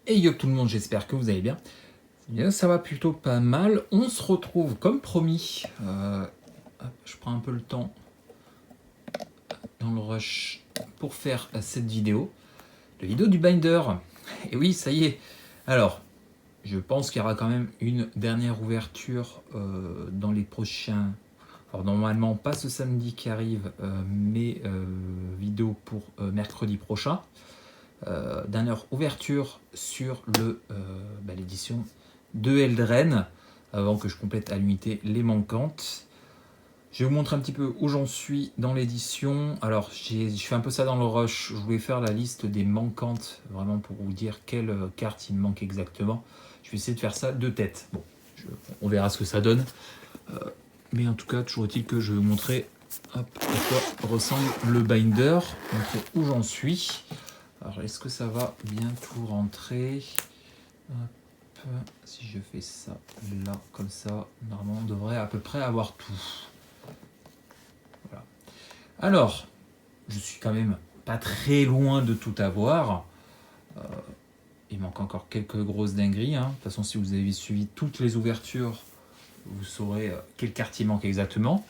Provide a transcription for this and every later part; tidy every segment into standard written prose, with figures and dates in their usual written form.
Et yo tout le monde, j'espère que vous allez bien. Bien, ça va plutôt pas mal. On se retrouve comme promis. Je prends un peu le temps dans le rush pour faire cette vidéo. La vidéo du binder. Et oui, ça y est. Alors, je pense qu'il y aura quand même une dernière ouverture dans les prochains... Alors normalement, pas ce samedi qui arrive, mais vidéo pour mercredi prochain. Dernière ouverture sur l'édition de Eldren, avant que je complète à l'unité les manquantes. Je vais vous montrer un petit peu où j'en suis dans l'édition. Alors, je fais un peu ça dans le rush. Je voulais faire la liste des manquantes, vraiment pour vous dire quelle carte il me manque exactement. Je vais essayer de faire ça de tête. Bon, on verra ce que ça donne. Mais en tout cas, toujours est-il que je vais vous montrer à quoi ressemble le binder, montrer où j'en suis. Alors, est-ce que ça va bien tout rentrer? Hop, si je fais ça là, comme ça, normalement, on devrait à peu près avoir tout. Voilà. Alors, je suis quand même pas très loin de tout avoir. Il manque encore quelques grosses dingueries. De toute façon, si vous avez suivi toutes les ouvertures, vous saurez quel quartier manque exactement.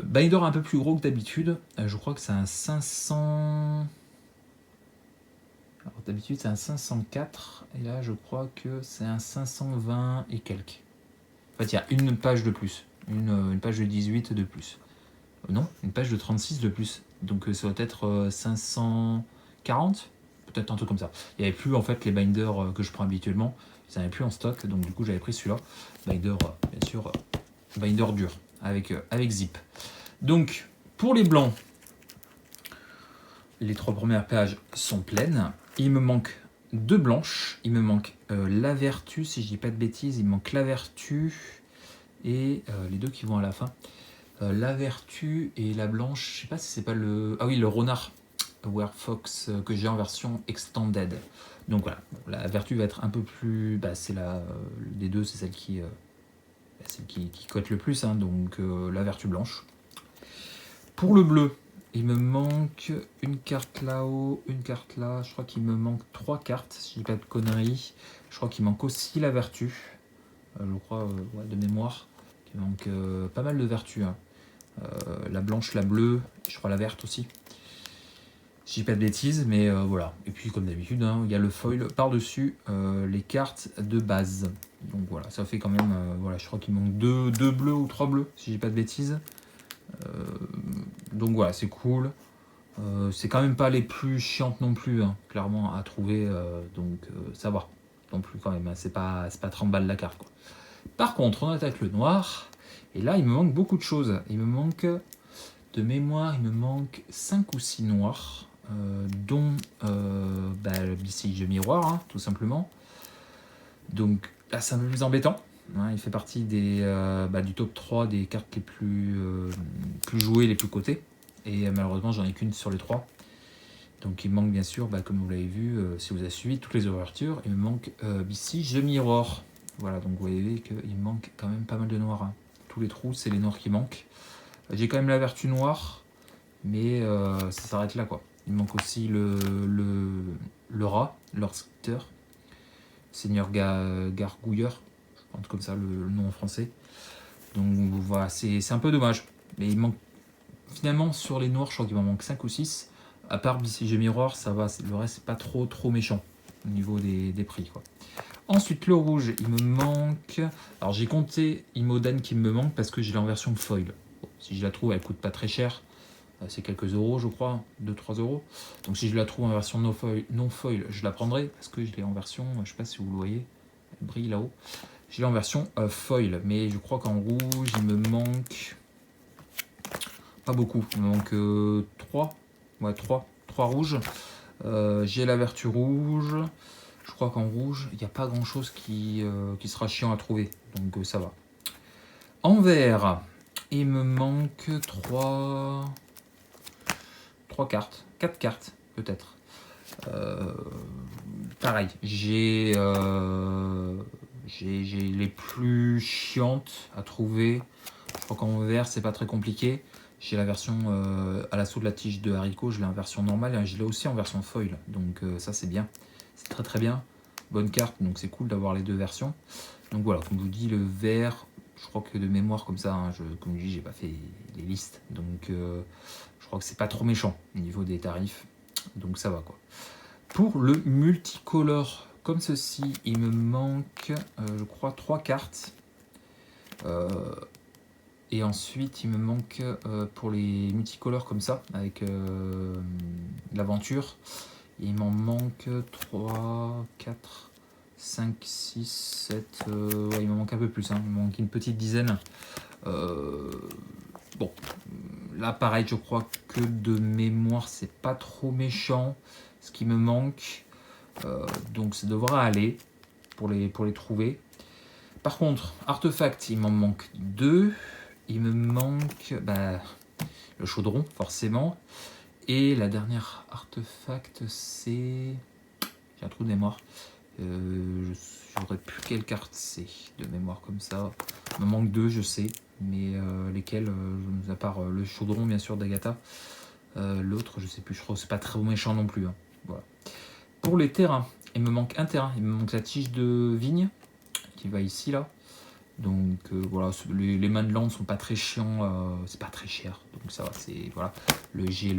Binder un peu plus gros que d'habitude. Je crois que c'est un 500... Alors d'habitude c'est un 504 et là je crois que c'est un 520 et quelques. En fait il y a une page de plus, une page de 18 de plus. Non, une page de 36 de plus. Donc ça doit être 540, peut-être un truc comme ça. Il n'y avait plus en fait les binders que je prends habituellement, ils n'avaient plus en stock, donc du coup j'avais pris celui-là. Binder, bien sûr, binder dur, avec zip. Donc pour les blancs, les 3 premières pages sont pleines. Il me manque 2 blanches. Il me manque la vertu, si je dis pas de bêtises. Il me manque la vertu et les deux qui vont à la fin. La vertu et la blanche, je sais pas si c'est pas le... Ah oui, le renard Werefox que j'ai en version extended. Donc voilà, la vertu va être un peu plus... c'est des deux, c'est celle qui cote le plus, donc la vertu blanche. Pour le bleu, il me manque une carte là-haut, une carte là. Je crois qu'il me manque 3 cartes, si je dis pas de conneries. Je crois qu'il manque aussi la vertu. Je crois, de mémoire. Il manque pas mal de vertus. La blanche, la bleue, je crois la verte aussi. Si je dis pas de bêtises, mais voilà. Et puis comme d'habitude, il y a le foil par-dessus les cartes de base. Donc voilà, ça fait quand même... voilà, je crois qu'il manque 2 bleus ou 3 bleus, si je dis pas de bêtises. Donc voilà, c'est cool. C'est quand même pas les plus chiantes non plus, clairement, à trouver. Donc ça va non plus quand même. C'est pas 30 balles la carte, quoi. Par contre, on attaque le noir. Et là, il me manque beaucoup de choses. Il me manque, de mémoire, il me manque 5 ou 6 noirs. Dont le Bestige Miroir, tout simplement. Donc là, c'est un peu plus embêtant. Il fait partie du top 3 des cartes les plus jouées, les plus cotées. Et malheureusement, j'en ai qu'une sur les 3. Donc il me manque bien sûr, comme vous l'avez vu, si vous avez suivi toutes les ouvertures, il me manque Bestige Mirror. Voilà, donc vous voyez qu'il me manque quand même pas mal de noirs. Tous les trous, c'est les noirs qui manquent. J'ai quand même la vertu noire, mais ça s'arrête là, quoi. Il me manque aussi le rat, Lord Scepter, Seigneur Gargouilleur, je pense comme ça le nom en français. Donc voilà, c'est un peu dommage. Mais il manque finalement sur les noirs, je crois qu'il m'en manque 5 ou 6. À part BCG Mirror, ça va, le reste c'est pas trop méchant au niveau des prix, quoi. Ensuite le rouge, il me manque... Alors j'ai compté Imodan qui me manque parce que je l'ai en version foil. Bon, si je la trouve, elle coûte pas très cher. C'est quelques euros, je crois, 2-3 euros. Donc si je la trouve en version non foil, je la prendrai parce que je l'ai en version, je sais pas si vous le voyez, elle brille là-haut. Je l'ai en version foil, mais je crois qu'en rouge, il me manque... Pas beaucoup, il me manque 3. Ouais, 3 rouges. J'ai la vertu rouge. Je crois qu'en rouge, il n'y a pas grand chose qui sera chiant à trouver. Donc ça va. En vert, il me manque 3 cartes. 4 cartes, peut-être. Pareil, j'ai les plus chiantes à trouver. Je crois qu'en vert, c'est pas très compliqué. J'ai la version à l'assaut de la tige de haricot, je l'ai en version normale et je l'ai aussi en version foil, donc ça c'est bien. c'est très très bien. Bonne carte, donc c'est cool d'avoir les deux versions. Donc voilà, comme je vous dis, le vert, je crois que de mémoire comme ça, hein, comme je dis, j'ai pas fait les listes, donc je crois que c'est pas trop méchant au niveau des tarifs, donc ça va quoi. Pour le multicolore comme ceci, il me manque, je crois, 3 cartes. Et ensuite, il me manque pour les multicolores comme ça, avec l'aventure, il m'en manque 3, 4, 5, 6, 7, ouais, il m'en manque un peu plus, hein. Il me manque une petite dizaine. Bon, là pareil, je crois que de mémoire, c'est pas trop méchant ce qui me manque. Donc ça devra aller pour les trouver. Par contre, artefact, il m'en manque 2. Il me manque le chaudron, forcément. Et la dernière artefact, c'est... J'ai un trou de mémoire. Je saurais plus quelle carte c'est de mémoire comme ça. Il me manque 2, je sais. Mais lesquels, à part le chaudron, bien sûr, d'Agatha. L'autre, je sais plus. Je crois que c'est pas très méchant non plus. Hein. Voilà. Pour les terrains, il me manque un terrain. Il me manque la tige de vigne qui va ici, là. Donc voilà, les mains de land sont pas très chiants, c'est pas très cher, donc ça va, c'est voilà. J'ai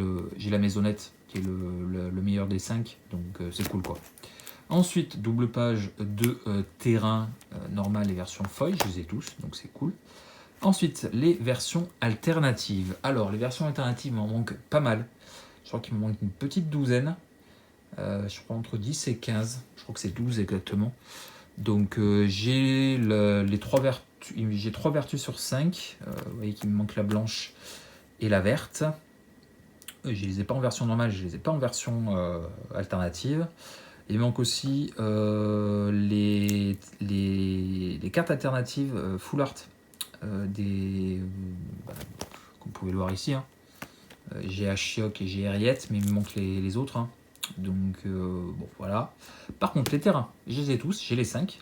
la maisonnette qui est le meilleur des 5, donc c'est cool quoi. Ensuite, double page de terrain normal et version foil, je les ai tous, donc c'est cool. Ensuite, les versions alternatives. Alors, les versions alternatives m'en manquent pas mal. Je crois qu'il me manque une petite douzaine. Je crois entre 10 et 15. Je crois que c'est 12 exactement. Donc j'ai les 3 vertus, j'ai 3 vertus sur 5. Vous voyez qu'il me manque la blanche et la verte. Je les ai pas en version normale, je les ai pas en version alternative. Il manque aussi les cartes alternatives full art des comme vous pouvez le voir ici. Hein. J'ai Ashiok et j'ai Harriet, mais il me manque les autres. Hein. Donc bon voilà. Par contre les terrains, je les ai tous, j'ai les 5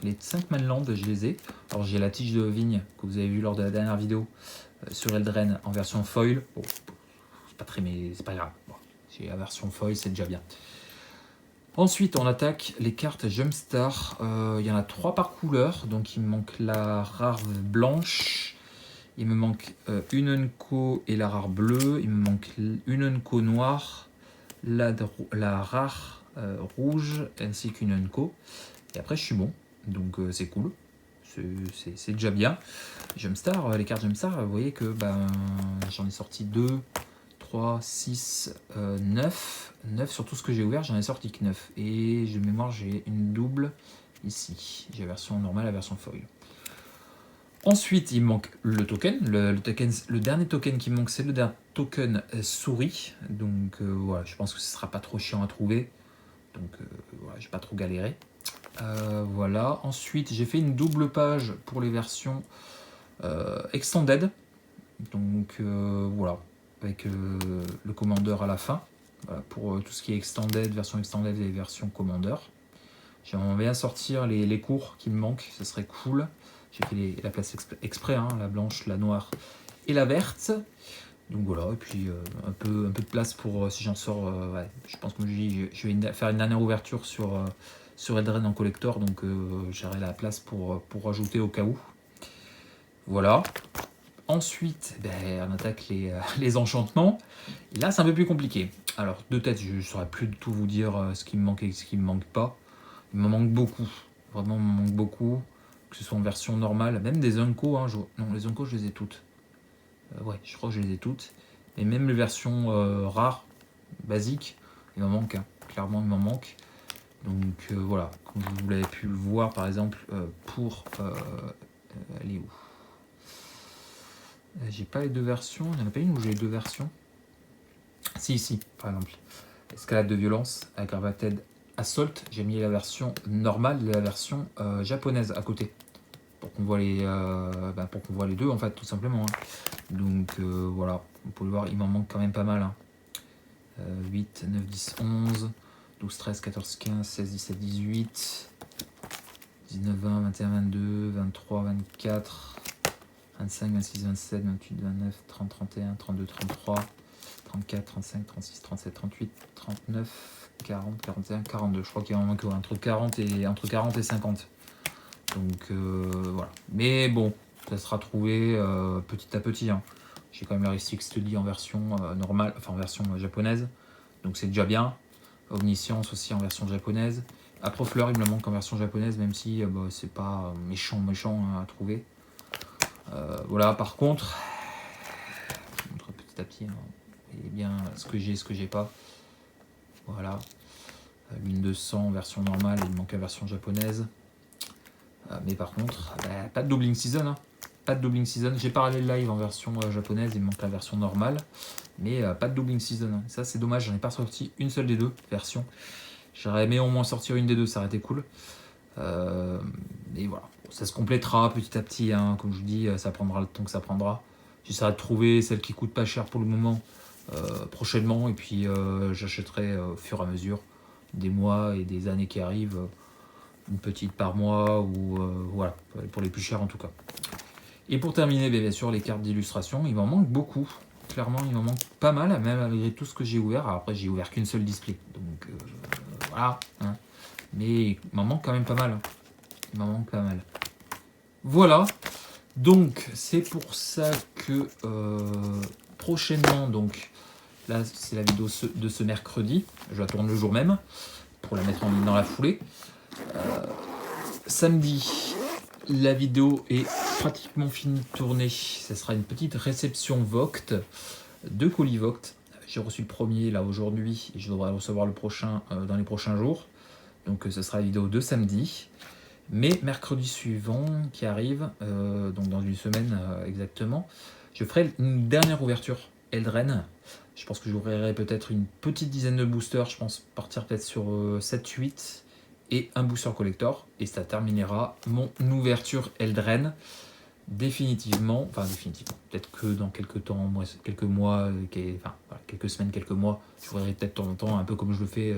mainland, je les ai. Alors j'ai la tige de vigne que vous avez vu lors de la dernière vidéo sur Eldraine en version foil. Bon, c'est pas très mais c'est pas grave. Bon, j'ai la version foil, c'est déjà bien. Ensuite on attaque les cartes Jumpstart. Il y en a 3 par couleur, donc il me manque la rare blanche. Il me manque une Unco et la rare bleue. Il me manque une Unco noire. La rare rouge ainsi qu'une Unco. Et après, je suis bon. Donc, c'est cool. C'est déjà bien. Jumpstart, les cartes Jumpstart, vous voyez que j'en ai sorti 2, 3, 6, 9. 9 sur tout ce que j'ai ouvert, j'en ai sorti que 9. Et de mémoire, j'ai une double ici. J'ai la version normale, la version foil. Ensuite, il me manque le token. Le dernier token qui me manque, c'est le dernier token souris. Donc voilà, je pense que ce sera pas trop chiant à trouver. Donc voilà, j'ai pas trop galéré. Voilà. Ensuite, j'ai fait une double page pour les versions extended. Donc voilà, avec le commander à la fin. Voilà, pour tout ce qui est extended, version extended et version commander. J'aimerais bien sortir les cours qui me manquent, ce serait cool. J'ai fait la place exprès, hein, la blanche, la noire et la verte. Donc voilà, et puis un peu de place pour si j'en sors. Ouais, je pense que je vais faire une dernière ouverture sur Eldraine en collector, donc j'aurai la place pour rajouter au cas où. Voilà. Ensuite, on attaque les enchantements. Et là, c'est un peu plus compliqué. Alors, de tête, je ne saurais plus du tout vous dire ce qui me manque et ce qui ne me manque pas. Il me manque beaucoup. Vraiment, il me manque beaucoup. Que ce soit en version normale, même des Unco. Hein, non, les Unco, je les ai toutes. Ouais, je crois que je les ai toutes. Et même les versions rares, basiques, il m'en manque. Hein. Clairement, il m'en manque. Donc voilà, comme vous l'avez pu le voir, par exemple, pour... elle est où? J'ai pas les deux versions. Il n'y en a pas une où j'ai les deux versions? Si, ici, par exemple. Escalade de violence, Aggravated Assault. J'ai mis la version normale et la version japonaise à côté. Pour qu'on voit les deux, en fait, tout simplement. Hein. Donc voilà, vous pouvez le voir, il m'en manque quand même pas mal. Hein. 8, 9, 10, 11, 12, 13, 14, 15, 16, 17, 18, 19, 20, 21, 22, 23, 24, 25, 26, 27, 28, 29, 30, 31, 32, 33, 34, 35, 36, 37, 38, 39, 40, 41, 42. Je crois qu'il en manque entre 40 et 50. Donc voilà. Mais bon, ça sera trouvé petit à petit. Hein. J'ai quand même la Ristic Study en version normale, enfin en version japonaise. Donc c'est déjà bien. Omniscience aussi en version japonaise. À Profleur, il me le manque en version japonaise, même si c'est pas méchant hein, à trouver. Voilà, par contre, je montre petit à petit, hein, et bien ce que j'ai pas. Voilà. Lune de sang en version normale, il me manque la version japonaise. Mais par contre, pas de doubling season. Hein. Pas de doubling season. J'ai Parallel Live en version japonaise, il me manque la version normale. Mais pas de doubling season. Hein. Ça, c'est dommage, j'en ai pas sorti une seule des deux versions. J'aurais aimé au moins sortir une des deux, ça aurait été cool. Et voilà, ça se complétera petit à petit. Hein. Comme je vous dis, ça prendra le temps que ça prendra. J'essaierai de trouver celle qui coûte pas cher pour le moment prochainement. Et puis j'achèterai au fur et à mesure des mois et des années qui arrivent. Une petite par mois ou voilà, pour les plus chers en tout cas. Et pour terminer, bien sûr, les cartes d'illustration, il m'en manque beaucoup. Clairement, il m'en manque pas mal, même malgré tout ce que j'ai ouvert. Alors après, j'ai ouvert qu'une seule display, donc voilà. Hein. Mais il m'en manque quand même pas mal. Hein. Il m'en manque pas mal. Voilà. Donc, c'est pour ça que prochainement, donc là, c'est la vidéo de ce mercredi. Je la tourne le jour même pour la mettre en ligne dans la foulée. Samedi, la vidéo est pratiquement finie de tourner. Ce sera une petite réception Vogt de colis Vogt. J'ai reçu le premier là aujourd'hui et je devrais recevoir le prochain dans les prochains jours. Donc ce sera la vidéo de samedi. Mais mercredi suivant qui arrive, donc dans une semaine exactement, je ferai une dernière ouverture Eldren. Je pense que j'ouvrirai peut-être une petite dizaine de boosters. Je pense partir peut-être sur 7-8. Et un booster collector, et ça terminera mon ouverture Eldren définitivement, peut-être que dans quelques temps, quelques mois, quelques semaines, quelques mois, j'ouvrirai peut-être de temps en temps, un peu comme je le fais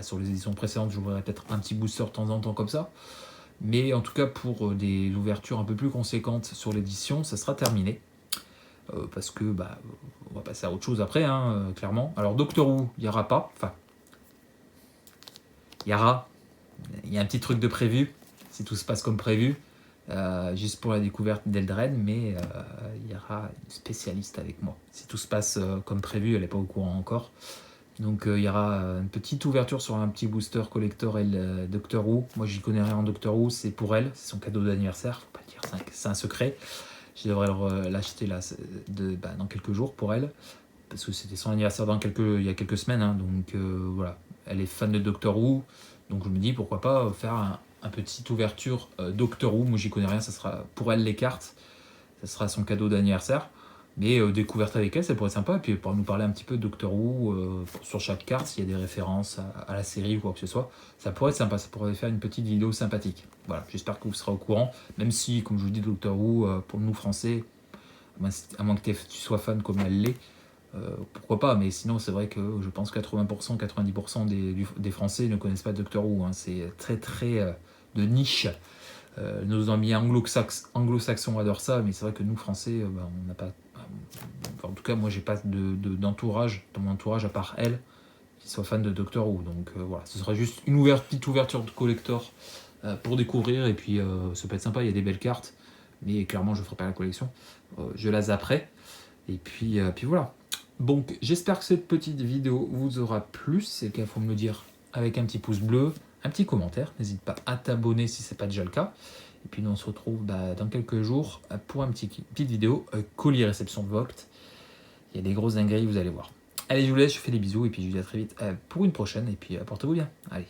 sur les éditions précédentes, j'ouvrirai peut-être un petit booster de temps en temps comme ça, mais en tout cas pour des ouvertures un peu plus conséquentes sur l'édition, ça sera terminé. Parce que on va passer à autre chose après, hein, clairement. Alors Doctor Who, il n'y aura pas, il y a un petit truc de prévu, si tout se passe comme prévu, juste pour la découverte d'Eldren, mais il y aura une spécialiste avec moi. Si tout se passe comme prévu, elle n'est pas au courant encore. Donc il y aura une petite ouverture sur un petit booster collector Doctor Who. Moi j'y connais rien en Doctor Who, c'est pour elle, c'est son cadeau d'anniversaire, faut pas le dire, c'est un secret. Je devrais l'acheter là dans quelques jours pour elle, parce que c'était son anniversaire il y a quelques semaines, hein, donc voilà. Elle est fan de Doctor Who. Donc je me dis pourquoi pas faire un petite ouverture Doctor Who. Moi j'y connais rien, ça sera pour elle les cartes, ça sera son cadeau d'anniversaire. Mais découverte avec elle, ça pourrait être sympa. Et puis pour nous parler un petit peu de Doctor Who sur chaque carte, s'il y a des références à la série ou quoi que ce soit, ça pourrait être sympa, ça pourrait faire une petite vidéo sympathique. Voilà, j'espère que vous serez au courant, même si, comme je vous dis, Doctor Who, pour nous français, à moins que tu sois fan comme elle l'est, pourquoi pas, mais sinon c'est vrai que je pense 80%, 90% des Français ne connaissent pas Doctor Who, hein. C'est très très de niche. Nos amis anglo-saxons adorent ça, mais c'est vrai que nous Français, on n'a pas... en tout cas, moi j'ai pas d'entourage, dans mon entourage, à part elle, qui soit fan de Doctor Who. Donc voilà, ce sera juste une petite ouverture de collector pour découvrir, et puis ça peut être sympa, il y a des belles cartes, mais clairement je ne ferai pas la collection. Je la zapperai, et puis voilà. Donc j'espère que cette petite vidéo vous aura plu. Si c'est le cas, il faut me le dire avec un petit pouce bleu, un petit commentaire. N'hésite pas à t'abonner si ce n'est pas déjà le cas. Et puis nous on se retrouve dans quelques jours pour une petite vidéo colis réception de Vogt. Il y a des grosses dingueries, vous allez voir. Allez, je vous laisse, je fais des bisous et puis je vous dis à très vite pour une prochaine. Et puis portez-vous bien. Allez.